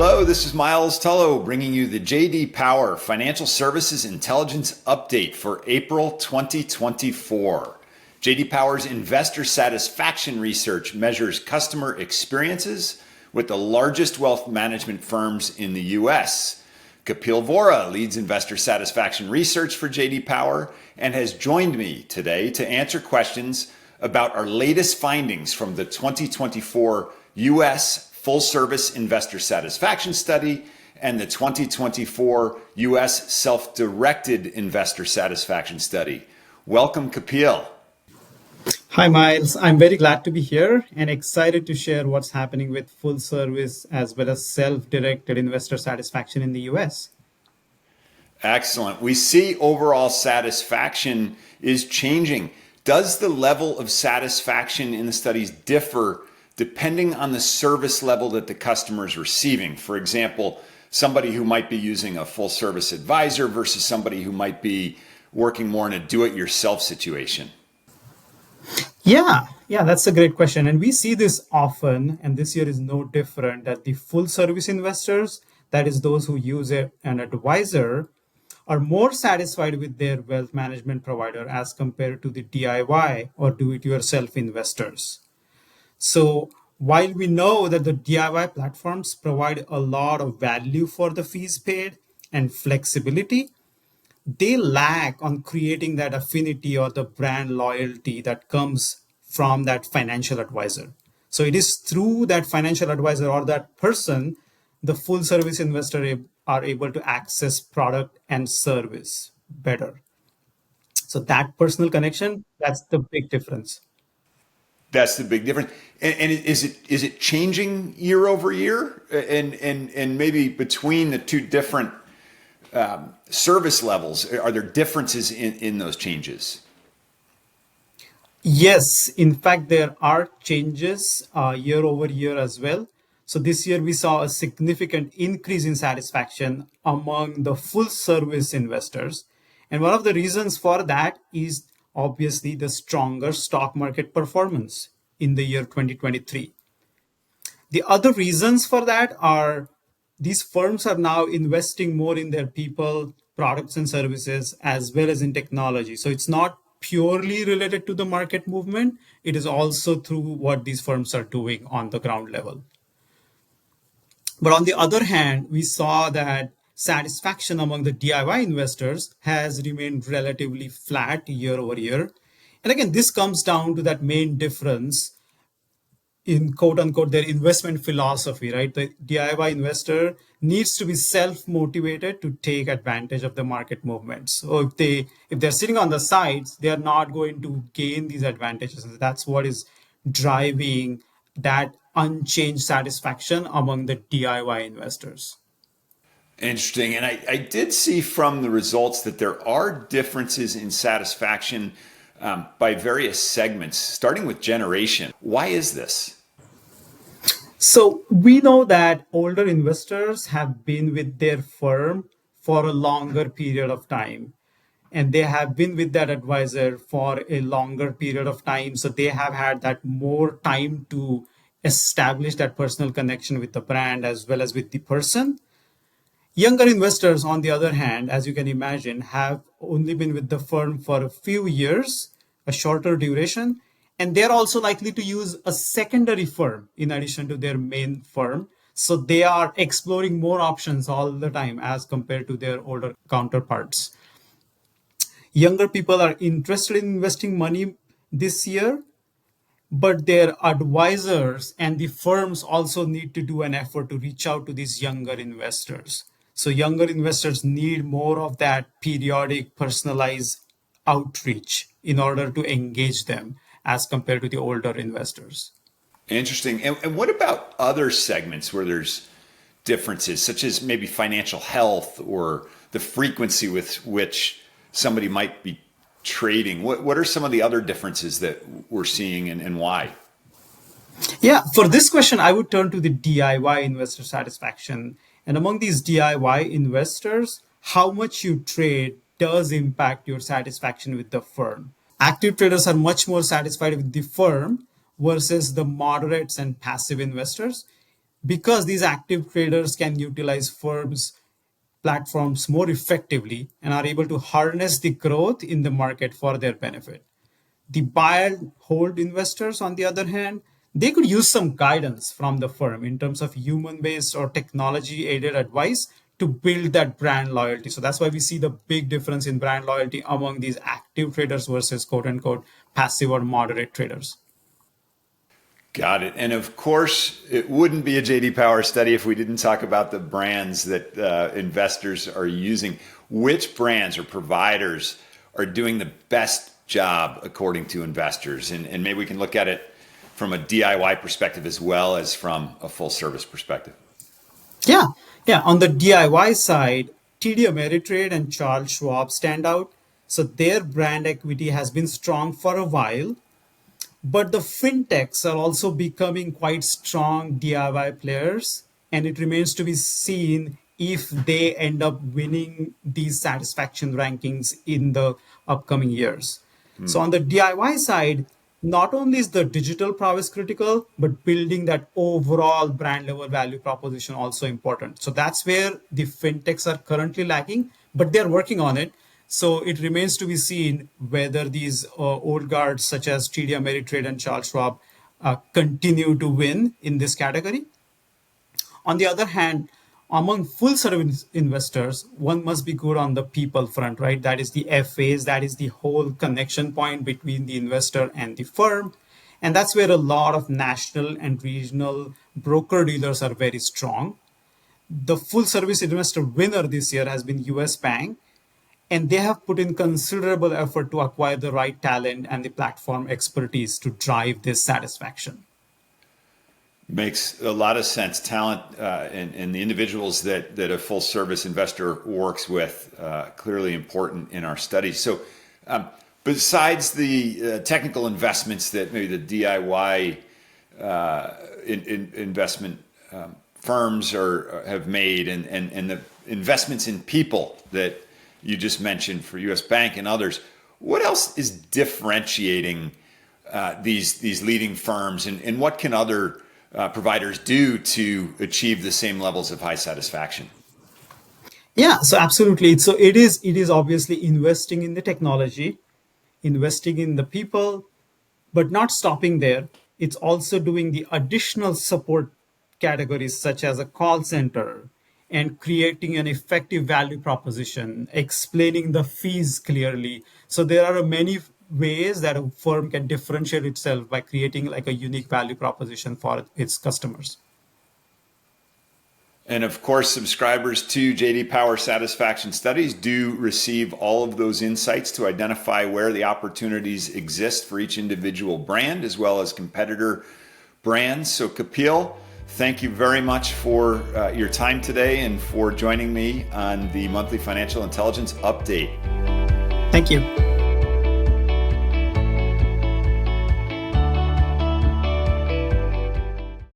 Hello, this is Miles Tullo bringing you the JD Power Financial Services Intelligence Update for April 2024. JD Power's investor satisfaction research measures customer experiences with the largest wealth management firms in the US. Kapil Vora leads investor satisfaction research for JD Power and has joined me today to answer questions about our latest findings from the 2024 US Full Service Investor Satisfaction Study and the 2024 US Self-Directed Investor Satisfaction Study. Welcome, Kapil. Hi, Miles. I'm very glad to be here and excited to share what's happening with full service as well as self-directed investor satisfaction in the US. Excellent. We see overall satisfaction is changing. Does the level of satisfaction in the studies differ depending on the service level that the customer is receiving? For example, somebody who might be using a full service advisor versus somebody who might be working more in a do-it-yourself situation. Yeah, that's a great question. And we see this often, and this year is no different, that the full service investors, that is those who use an advisor, are more satisfied with their wealth management provider as compared to the DIY or do-it-yourself investors. So while we know that the DIY platforms provide a lot of value for the fees paid and flexibility, they lack on creating that affinity or the brand loyalty that comes from that financial advisor. So it is through that financial advisor or that person, the full service investor are able to access product and service better. So that personal connection, that's the big difference. That's the big difference. And is it changing year over year? And maybe between the two different service levels, are there differences in those changes? Yes, in fact, there are changes year over year as well. So this year we saw a significant increase in satisfaction among the full service investors. And one of the reasons for that is obviously the stronger stock market performance in the year 2023. The other reasons for that are these firms are now investing more in their people, products, and services, as well as in technology. So it's not purely related to the market movement, it is also through what these firms are doing on the ground level. But on the other hand, we saw that satisfaction among the DIY investors has remained relatively flat year over year. And again, this comes down to that main difference in quote unquote their investment philosophy, right? The DIY investor needs to be self-motivated to take advantage of the market movements. So if they're sitting on the sides, they are not going to gain these advantages. And that's what is driving that unchanged satisfaction among the DIY investors. Interesting. And I did see from the results that there are differences in satisfaction by various segments, starting with generation. Why is this? So we know that older investors have been with their firm for a longer period of time, and they have been with that advisor for a longer period of time. So they have had that more time to establish that personal connection with the brand as well as with the person. Younger investors, on the other hand, as you can imagine, have only been with the firm for a few years, a shorter duration, and they're also likely to use a secondary firm in addition to their main firm. So they are exploring more options all the time as compared to their older counterparts. Younger people are interested in investing money this year, but their advisors and the firms also need to do an effort to reach out to these younger investors. So younger investors need more of that periodic personalized outreach in order to engage them as compared to the older investors. Interesting. And what about other segments where there's differences, such as maybe financial health or the frequency with which somebody might be trading? What are some of the other differences that we're seeing and why? Yeah, for this question, I would turn to the DIY investor satisfaction. And among these DIY investors, how much you trade does impact your satisfaction with the firm. Active traders are much more satisfied with the firm versus the moderates and passive investors. because these active traders can utilize firms' platforms more effectively and are able to harness the growth in the market for their benefit. The buy and hold investors, on the other hand, they could use some guidance from the firm in terms of human based or technology aided advice to build that brand loyalty. So that's why we see the big difference in brand loyalty among these active traders versus quote unquote passive or moderate traders. Got it. And of course, it wouldn't be a JD Power study if we didn't talk about the brands that investors are using. Which brands or providers are doing the best job according to investors? And maybe we can look at it from a DIY perspective as well as from a full service perspective. Yeah, yeah. On the DIY side, TD Ameritrade and Charles Schwab stand out. So their brand equity has been strong for a while. But the fintechs are also becoming quite strong DIY players, and it remains to be seen if they end up winning these satisfaction rankings in the upcoming years. So, on the DIY side, not only is the digital prowess critical, but building that overall brand level value proposition also important. So, that's where the fintechs are currently lacking, but they're working on it. So it remains to be seen whether these old guards such as TD Ameritrade and Charles Schwab continue to win in this category. On the other hand, among full service investors, one must be good on the people front, right? That is the FAs, that is the whole connection point between the investor and the firm. And that's where a lot of national and regional broker dealers are very strong. The full service investor winner this year has been US Bank, and they have put in considerable effort to acquire the right talent and the platform expertise to drive this satisfaction. Makes a lot of sense. Talent and the individuals that a full service investor works with, clearly important in our studies. So besides the technical investments that maybe the DIY investment firms have made and the investments in people that you just mentioned for US Bank and others, what else is differentiating these leading firms, and what can other providers do to achieve the same levels of high satisfaction? Yeah, so absolutely. So it is obviously investing in the technology, investing in the people, but not stopping there. It's also doing the additional support categories such as a call center and creating an effective value proposition, explaining the fees clearly. So there are many ways that a firm can differentiate itself by creating like a unique value proposition for its customers. And of course, subscribers to JD Power Satisfaction Studies do receive all of those insights to identify where the opportunities exist for each individual brand as well as competitor brands. So Kapil, thank you very much for your time today and for joining me on the monthly financial intelligence update. Thank you.